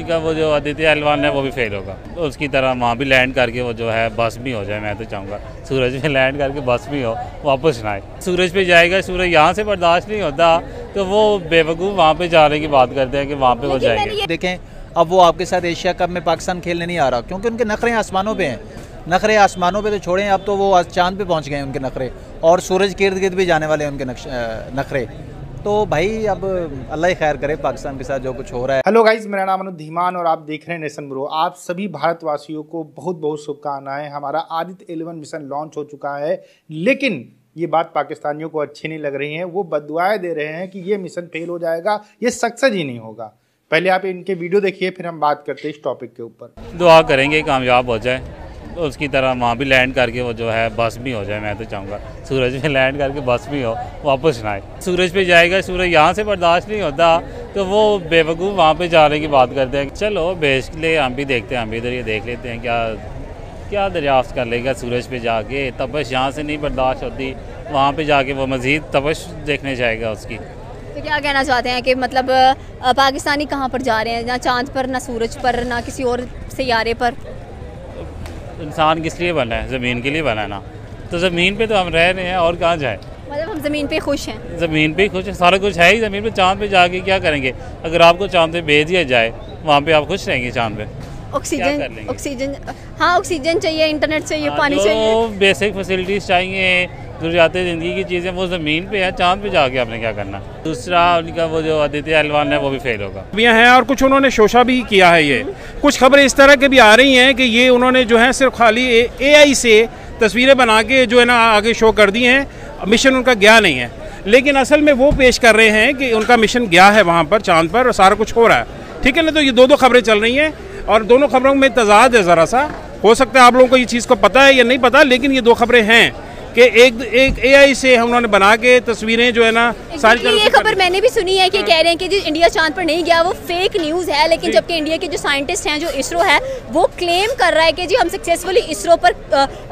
का वो जो आदित्य एल1 है वो भी फेल होगा, तो उसकी तरह वहाँ भी लैंड करके वो जो है बस भी हो जाए। मैं तो चाहूँगा सूरज में लैंड करके बस भी हो, वापस ना आए। सूरज पे जाएगा, सूरज यहाँ से बर्दाश्त नहीं होता तो वो बेवकूफ़ वहाँ पे जाने की बात करते हैं कि वहाँ पे वो जाएंगे। देखें अब वो आपके साथ एशिया कप में पाकिस्तान खेलने नहीं आ रहा क्योंकि उनके नखरे आसमानों पे हैं। नखरे आसमानों पे तो छोड़ें, अब तो वो चांद पे पहुँच गए उनके नखरे, और सूरज के इर्द गिर्द भी जाने वाले हैं उनके नखरे। तो भाई अब अल्लाह ही खैर करे पाकिस्तान के साथ जो कुछ हो रहा है। हेलो गाइज, मेरा नाम अनुज धीमान और आप देख रहे हैं नेशन ब्रो। आप सभी भारतवासियों को बहुत बहुत शुभकामनाएं। हमारा आदित्य एल1 मिशन लॉन्च हो चुका है, लेकिन ये बात पाकिस्तानियों को अच्छी नहीं लग रही है। वो बददुआएं दे रहे हैं कि ये मिशन फेल हो जाएगा, ये सक्सेस ही नहीं होगा। पहले आप इनके वीडियो देखिए, फिर हम बात करते हैं इस टॉपिक के ऊपर। दुआ करेंगे कामयाब हो जाए, तो उसकी तरह वहाँ भी लैंड करके वो जो है बस भी हो जाए। मैं तो चाहूँगा सूरज में लैंड करके बस भी हो, वापस ना आए। सूरज पे जाएगा, सूरज यहाँ से बर्दाश्त नहीं होता तो वो बेवकूफ़ वहाँ पे जाने की बात करते हैं। चलो भेज ले, हम भी देखते हैं, हम भी इधर ये देख लेते हैं क्या दरियाफ्त कर लेगा सूरज पे जाके। तपश यहाँ से नहीं बर्दाश्त होती, वहाँ पे जाके वो मज़ीद तपश देखने जाएगा उसकी। तो क्या कहना चाहते हैं कि मतलब पाकिस्तानी कहाँ पर जा रहे हैं? ना चांद पर, ना सूरज पर, ना किसी और सैयारे पर। इंसान किस लिए बना है? ज़मीन के लिए बना है ना, तो ज़मीन पे तो हम रह रहे हैं और कहाँ जाए। मतलब हम ज़मीन पे खुश हैं? ज़मीन पे खुश है, सारा कुछ है ही ज़मीन पे। चांद पे जाके क्या करेंगे? अगर आपको चांद पे भेज दिया जाए, वहाँ पे आप खुश रहेंगे? चांद पे ऑक्सीजन हाँ, ऑक्सीजन चाहिए, इंटरनेट चाहिए, पानी चाहिए, बेसिक फैसिलिटीज़ चाहिए, ज़रूरियाती ज़िंदगी की चीज़ें वो ज़मीन पे है। चांद पे जाके आपने क्या करना। दूसरा उनका वो जो आदित्य एल1 है वो भी फेल होगा हैं, और कुछ उन्होंने शोशा भी किया है। ये कुछ खबरें इस तरह के भी आ रही हैं कि ये उन्होंने जो है सिर्फ खाली AI से तस्वीरें बना के जो है ना आगे शो कर दी हैं, मिशन उनका गया नहीं है। लेकिन असल में वो पेश कर रहे हैं कि उनका मिशन गया है वहाँ पर चांद पर और सारा कुछ हो रहा है। ठीक है ना, तो ये दो खबरें चल रही हैं और दोनों खबरों में तजाद है। ज़रा सा हो सकता है आप लोगों को ये चीज़ को पता है या नहीं पता, लेकिन ये दो खबरें हैं कि एक AI से हम उन्होंने बना के तस्वीरें जो है ना सारी। ये खबर मैंने भी सुनी है कि कह रहे हैं कि जो इंडिया चांद पर नहीं गया वो फेक न्यूज़ है, लेकिन जबकि इंडिया के जो साइंटिस्ट हैं, जो इसरो है, वो क्लेम कर रहा है कि जी हम सक्सेसफुली इसरो पर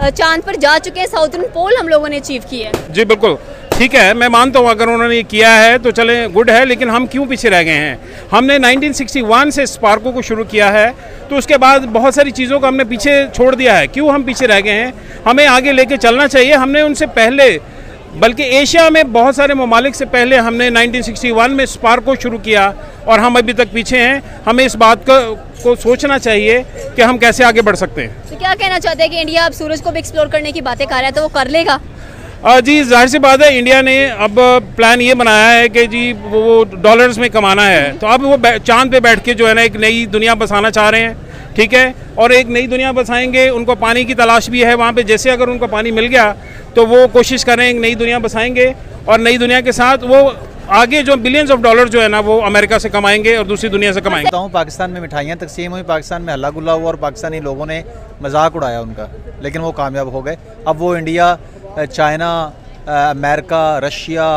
चांद पर जा चुके हैं। साउथर्न पोल हम लोगों ने अचीव की है। जी बिल्कुल ठीक है, मैं मानता हूँ अगर उन्होंने ये किया है तो चले गुड है, लेकिन हम क्यों पीछे रह गए हैं? हमने 1961 से स्पार्को को शुरू किया है, तो उसके बाद बहुत सारी चीज़ों को हमने पीछे छोड़ दिया है। क्यों हम पीछे रह गए हैं? हमें आगे लेके चलना चाहिए। हमने उनसे पहले, बल्कि एशिया में बहुत सारे ममालिक से पहले हमने 1961 में स्पार्को शुरू किया और हम अभी तक पीछे हैं। हमें इस बात को सोचना चाहिए कि हम कैसे आगे बढ़ सकते हैं। तो क्या कहना चाहते हैं कि इंडिया अब सूरज को भी एक्सप्लोर करने की बातें कर रहा है, तो वो कर लेगा? जी जाहिर सी बात है, इंडिया ने अब प्लान ये बनाया है कि जी वो डॉलर्स में कमाना है, तो अब वो चांद पे बैठ के जो है ना एक नई दुनिया बसाना चाह रहे हैं। ठीक है, और एक नई दुनिया बसाएंगे। उनको पानी की तलाश भी है वहाँ पे, जैसे अगर उनको पानी मिल गया तो वो कोशिश करें एक नई दुनिया बसाएंगे, और नई दुनिया के साथ वो आगे जो बिलियंस ऑफ डॉलर जो है ना वो अमेरिका से कमाएंगे और दूसरी दुनिया से कमाएंगे। पाकिस्तान में मिठाइयाँ तकसीम हुई, पाकिस्तान में हल्ला गुल्ला हुआ और पाकिस्तानी लोगों ने मजाक उड़ाया उनका, लेकिन वो कामयाब हो गए। अब वो इंडिया, चाइना, अमेरिका, रशिया,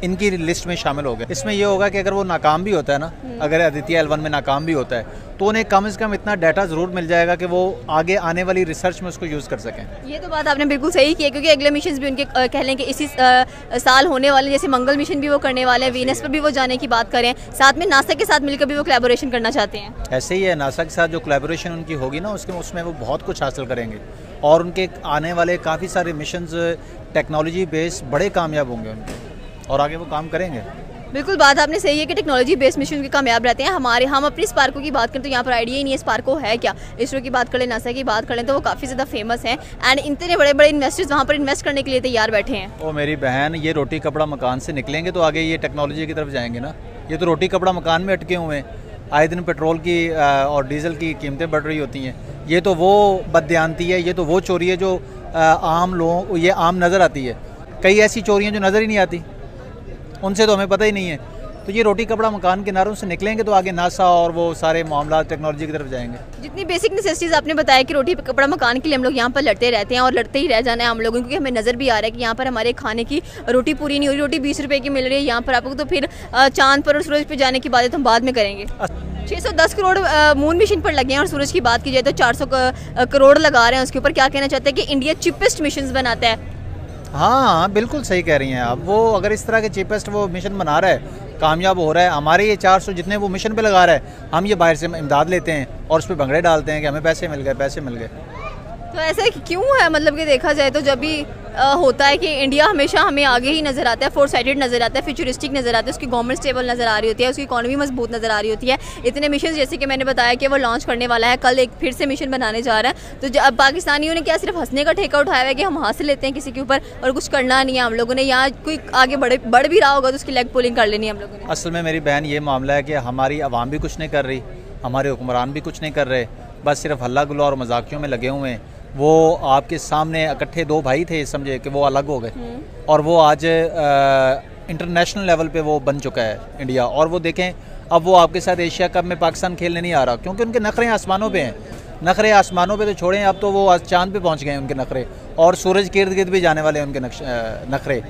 इनकी लिस्ट में शामिल हो गए। इसमें ये होगा कि अगर वो नाकाम भी होता है ना, अगर आदित्य एल1 में नाकाम भी होता है, तो उन्हें कम से कम इतना डाटा ज़रूर मिल जाएगा कि वो आगे आने वाली रिसर्च में उसको यूज़ कर सकें। ये तो बात आपने बिल्कुल सही की है, क्योंकि अगले मिशन भी उनके कह लें कि इसी साल होने वाले, जैसे मंगल मिशन भी वो करने वाले हैं, वीनस पर भी वो जाने की बात करें, साथ में नासा के साथ मिलकर भी वो कोलैबोरेशन करना चाहते हैं। ऐसे ही है, नासा के साथ जो कोलैबोरेशन उनकी होगी ना, उसमें वो बहुत कुछ हासिल करेंगे और उनके आने वाले काफ़ी सारे मिशंस टेक्नोलॉजी बेस्ड बड़े कामयाब होंगे उनके, और आगे वो काम करेंगे। बिल्कुल बात आपने सही है कि टेक्नोलॉजी बेस्ड मिशन के कामयाब रहते हैं। हम अपनी स्पार्को की बात करें तो यहाँ पर आइडिया ही नहीं है स्पार्को है क्या। इसरो की बात करें, नासा की बात करें, तो वो काफ़ी ज़्यादा फेमस हैं एंड इतने बड़े बड़े इन्वेस्टर्स वहाँ पर इन्वेस्ट करने के लिए तैयार बैठे हैं। ओ मेरी बहन, ये रोटी कपड़ा मकान से निकलेंगे तो आगे ये टेक्नोलॉजी की तरफ जाएंगे ना। ये तो रोटी कपड़ा मकान में अटके हुए हैं। आए दिन पेट्रोल की और डीजल की कीमतें बढ़ रही होती हैं। ये तो वो बददियानती है, ये तो वो चोरी है जो आम लोगों ये आम नज़र आती है। कई ऐसी चोरियाँ जो नज़र ही नहीं आती, उनसे तो हमें पता ही नहीं है। तो ये रोटी कपड़ा मकान किनारों से निकलेंगे तो आगे नासा और वो सारे मामला टेक्नोलॉजी की तरफ जाएंगे। जितनी बेसिक नेसेसिटीज़ आपने बताया कि रोटी कपड़ा मकान के लिए हम लोग यहाँ पर लड़ते रहते हैं और लड़ते ही रह जाना है हम लोगों, क्योंकि हमें नज़र भी आ रहा है कि यहाँ पर हमारे खाने की रोटी पूरी नहीं हो रही। रोटी 20 रुपये की मिल रही है यहाँ पर आपको, तो फिर चांद पर और सूरज पर जाने की बात तो हम बाद में करेंगे। 610 करोड़ मून मिशन पर लगे हैं और सूरज की बात की जाए तो 400 करोड़ लगा रहे हैं उसके ऊपर। क्या कहना चाहते हैं कि इंडिया चीपेस्ट मिशन बनाता है? हाँ बिल्कुल सही कह रही हैं आप। वो अगर इस तरह के चीपेस्ट वो मिशन बना रहा है कामयाब हो रहा है। हमारे ये 400 जितने वो मिशन पे लगा रहा है, हम ये बाहर से इमदाद लेते हैं और उस पर भंगड़े डालते हैं कि हमें पैसे मिल गए, पैसे मिल गए। तो ऐसा क्यों है, मतलब कि देखा जाए तो जब भी होता है कि इंडिया हमेशा हमें आगे ही नज़र आता है, फोर साइडेड नज़र आता है, फ्यूचरिस्टिक नज़र आता है, उसकी गवर्नमेंट स्टेबल नज़र आ रही होती है, उसकी इकॉनमी मजबूत नज़र आ रही होती है। इतने मिशन जैसे कि मैंने बताया कि वो लॉन्च करने वाला है, कल एक फिर से मिशन बनाने जा रहा है। तो अब पाकिस्तानियों ने क्या सिर्फ हंसने का ठेका उठाया है कि हम हासिल लेते हैं किसी के ऊपर और कुछ करना नहीं है हम लोगों ने, यहाँ कोई आगे बढ़ भी रहा होगा तो उसकी लेग पुलिंग कर लेनी है हम लोगों ने। असल में मेरी बहन ये मामला है कि हमारी आवाम भी कुछ नहीं कर रही, हमारे हुक्मरान भी कुछ नहीं कर रहे, बस सिर्फ हल्ला गुल्ला और मजाकियों में लगे हुए हैं। वो आपके सामने इकट्ठे दो भाई थे, समझे कि वो अलग हो गए और वो आज इंटरनेशनल लेवल पे वो बन चुका है इंडिया। और वो देखें अब वो आपके साथ एशिया कप में पाकिस्तान खेलने नहीं आ रहा क्योंकि उनके नखरे आसमानों पे हैं। नखरे आसमानों पे तो छोड़ें, अब तो वो आज चांद पे पहुंच गए उनके नखरे, और सूरज के इर्द गिर्द भी जाने वाले हैं उनके नखरे।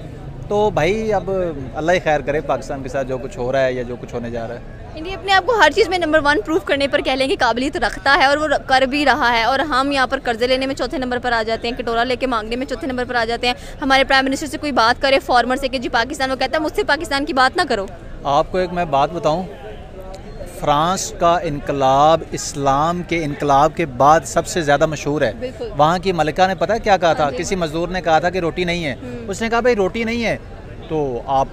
तो भाई अब अल्लाह ही खैर करे पाकिस्तान के साथ जो कुछ हो रहा है या जो कुछ होने जा रहा है। इंडिया अपने आप को हर चीज़ में नंबर 1 प्रूव करने पर कह लें कि काबिलियत रखता है और वो कर भी रहा है, और हम यहाँ पर कर्जे लेने में चौथे नंबर पर आ जाते हैं, कटोरा लेके मांगने में चौथे नंबर पर आ जाते हैं। हमारे प्राइम मिनिस्टर से कोई बात करे फॉर्मर से कि जी पाकिस्तान, वो कहता है मुझसे पाकिस्तान की बात ना करो। आपको एक मैं बात बताऊँ, फ्रांस का इनकलाब इस्लाम के इनकलाब के बाद सबसे ज़्यादा मशहूर है। वहाँ की मलिका ने पता क्या कहा था, किसी मजदूर ने कहा था कि रोटी नहीं है, उसने कहा भाई रोटी नहीं है तो आप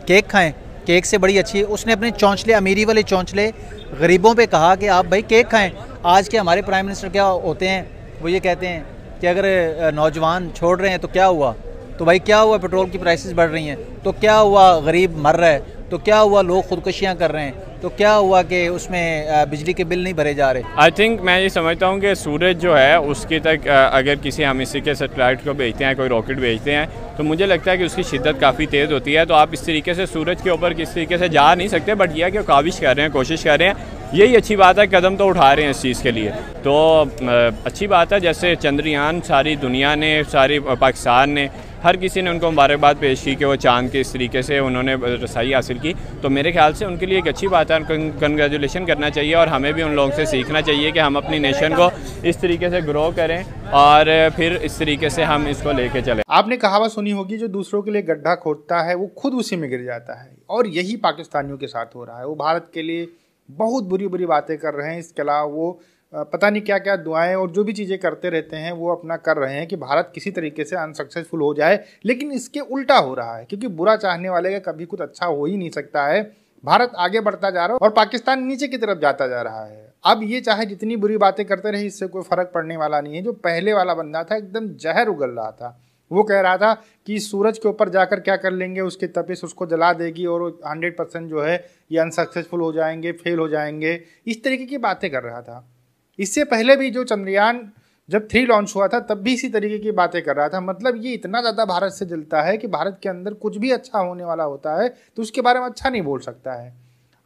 केक खाएं, केक से बड़ी अच्छी है। उसने अपने चौंचले, अमीरी वाले चौंचले गरीबों पे कहा कि आप भाई केक खाएं। आज के हमारे प्राइम मिनिस्टर क्या होते हैं, वो ये कहते हैं कि अगर नौजवान छोड़ रहे हैं तो क्या हुआ, तो भाई क्या हुआ, पेट्रोल की प्राइसेस बढ़ रही हैं तो क्या हुआ, गरीब मर रहा है तो क्या हुआ, लोग खुदकुशियाँ कर रहे हैं तो क्या हुआ कि उसमें बिजली के बिल नहीं भरे जा रहे। आई थिंक मैं ये समझता हूँ कि सूरज जो है उसके तक अगर किसी हम इसी के सैटेलाइट को भेजते हैं, कोई रॉकेट भेजते हैं, तो मुझे लगता है कि उसकी शिद्दत काफ़ी तेज़ होती है। तो आप इस तरीके से सूरज के ऊपर किस तरीके से जा नहीं सकते, बट यह कि काविश कर रहे हैं, कोशिश कर रहे हैं, यही अच्छी बात है। कदम तो उठा रहे हैं इस चीज़ के लिए, तो अच्छी बात है। जैसे चंद्रयान सारी दुनिया ने, सारी पाकिस्तान ने, हर किसी ने उनको मुबारकबाद पेश की कि वो चांद के इस तरीके से उन्होंने रसाई हासिल की। तो मेरे ख्याल से उनके लिए एक अच्छी बात है, कंग्रेचुलेशन करना चाहिए और हमें भी उन लोगों से सीखना चाहिए कि हम अपनी नेशन को इस तरीके से ग्रो करें और फिर इस तरीके से हम इसको लेके चलें। आपने कहावत सुनी होगी, जो दूसरों के लिए गड्ढा खोदता है वो खुद उसी में गिर जाता है, और यही पाकिस्तानियों के साथ हो रहा है। वो भारत के लिए बहुत बुरी बुरी बातें कर रहे हैं, इसके अलावा वो पता नहीं क्या क्या दुआएं और जो भी चीज़ें करते रहते हैं वो अपना कर रहे हैं कि भारत किसी तरीके से अनसक्सेसफुल हो जाए। लेकिन इसके उल्टा हो रहा है, क्योंकि बुरा चाहने वाले का कभी कुछ अच्छा हो ही नहीं सकता है। भारत आगे बढ़ता जा रहा है और पाकिस्तान नीचे की तरफ जाता जा रहा है। अब ये चाहे जितनी बुरी बातें करते रहे, इससे कोई फर्क पड़ने वाला नहीं है। जो पहले वाला बंदा था एकदम जहर उगल रहा था, वो कह रहा था कि सूरज के ऊपर जाकर क्या कर लेंगे, उसकी तपिश उसको जला देगी और 100% जो है ये अनसक्सेसफुल हो जाएंगे, फेल हो जाएंगे, इस तरीके की बातें कर रहा था। इससे पहले भी जो चंद्रयान जब 3 लॉन्च हुआ था तब भी इसी तरीके की बातें कर रहा था। मतलब ये इतना ज़्यादा भारत से जलता है कि भारत के अंदर कुछ भी अच्छा होने वाला होता है तो उसके बारे में अच्छा नहीं बोल सकता है।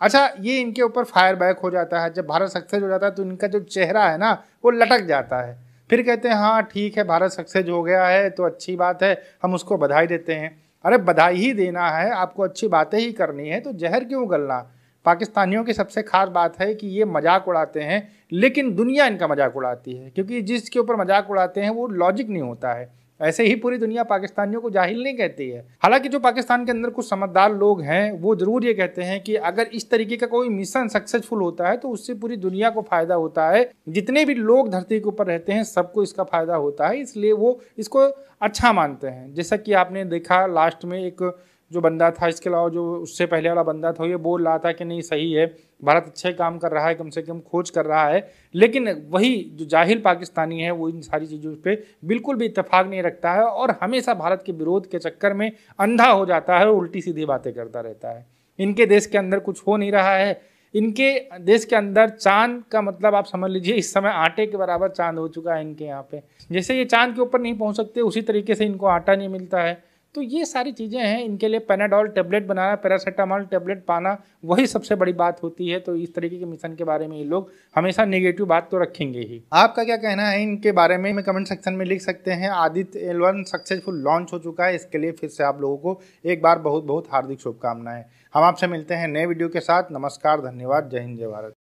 अच्छा, ये इनके ऊपर फायर बैक हो जाता है। जब भारत सक्सेस हो जाता है तो इनका जो चेहरा है ना वो लटक जाता है। फिर कहते हैं हाँ ठीक है, भारत सक्सेस हो गया है तो अच्छी बात है, हम उसको बधाई देते हैं। अरे बधाई ही देना है, आपको अच्छी बातें ही करनी है तो जहर क्यों उगलना। पाकिस्तानियों की सबसे खास बात है कि ये मजाक उड़ाते हैं, लेकिन दुनिया इनका मजाक उड़ाती है, क्योंकि जिसके ऊपर मजाक उड़ाते हैं वो लॉजिक नहीं होता है। ऐसे ही पूरी दुनिया पाकिस्तानियों को जाहिल नहीं कहती है। हालांकि जो पाकिस्तान के अंदर कुछ समझदार लोग हैं वो जरूर ये कहते हैं कि अगर इस तरीके का कोई मिशन सक्सेसफुल होता है तो उससे पूरी दुनिया को फायदा होता है, जितने भी लोग धरती के ऊपर रहते हैं सबको इसका फायदा होता है, इसलिए वो इसको अच्छा मानते हैं। जैसा कि आपने देखा लास्ट में एक जो बंदा था, इसके अलावा जो उससे पहले वाला बंदा था, ये बोल रहा था कि नहीं सही है, भारत अच्छे काम कर रहा है, कम से कम खोज कर रहा है। लेकिन वही जो जाहिल पाकिस्तानी है वो इन सारी चीज़ों पे बिल्कुल भी इत्तेफाक नहीं रखता है और हमेशा भारत के विरोध के चक्कर में अंधा हो जाता है और उल्टी सीधी बातें करता रहता है। इनके देश के अंदर कुछ हो नहीं रहा है। इनके देश के अंदर चांद का मतलब आप समझ लीजिए इस समय आटे के बराबर चांद हो चुका है इनके यहाँ पे। जैसे ये चांद के ऊपर नहीं पहुँच सकते, उसी तरीके से इनको आटा नहीं मिलता है। तो ये सारी चीज़ें हैं, इनके लिए पेनाडोल टेबलेट बनाना, पैरासीटामोल टेबलेट पाना, वही सबसे बड़ी बात होती है। तो इस तरीके के मिशन के बारे में ये लोग हमेशा नेगेटिव बात तो रखेंगे ही। आपका क्या कहना है इनके बारे में कमेंट सेक्शन में लिख सकते हैं। आदित्य L1 सक्सेसफुल लॉन्च हो चुका है, इसके लिए फिर से आप लोगों को एक बार बहुत बहुत हार्दिक शुभकामनाएं। हम आपसे मिलते हैं नए वीडियो के साथ। नमस्कार, धन्यवाद, जय हिंद, जय भारत।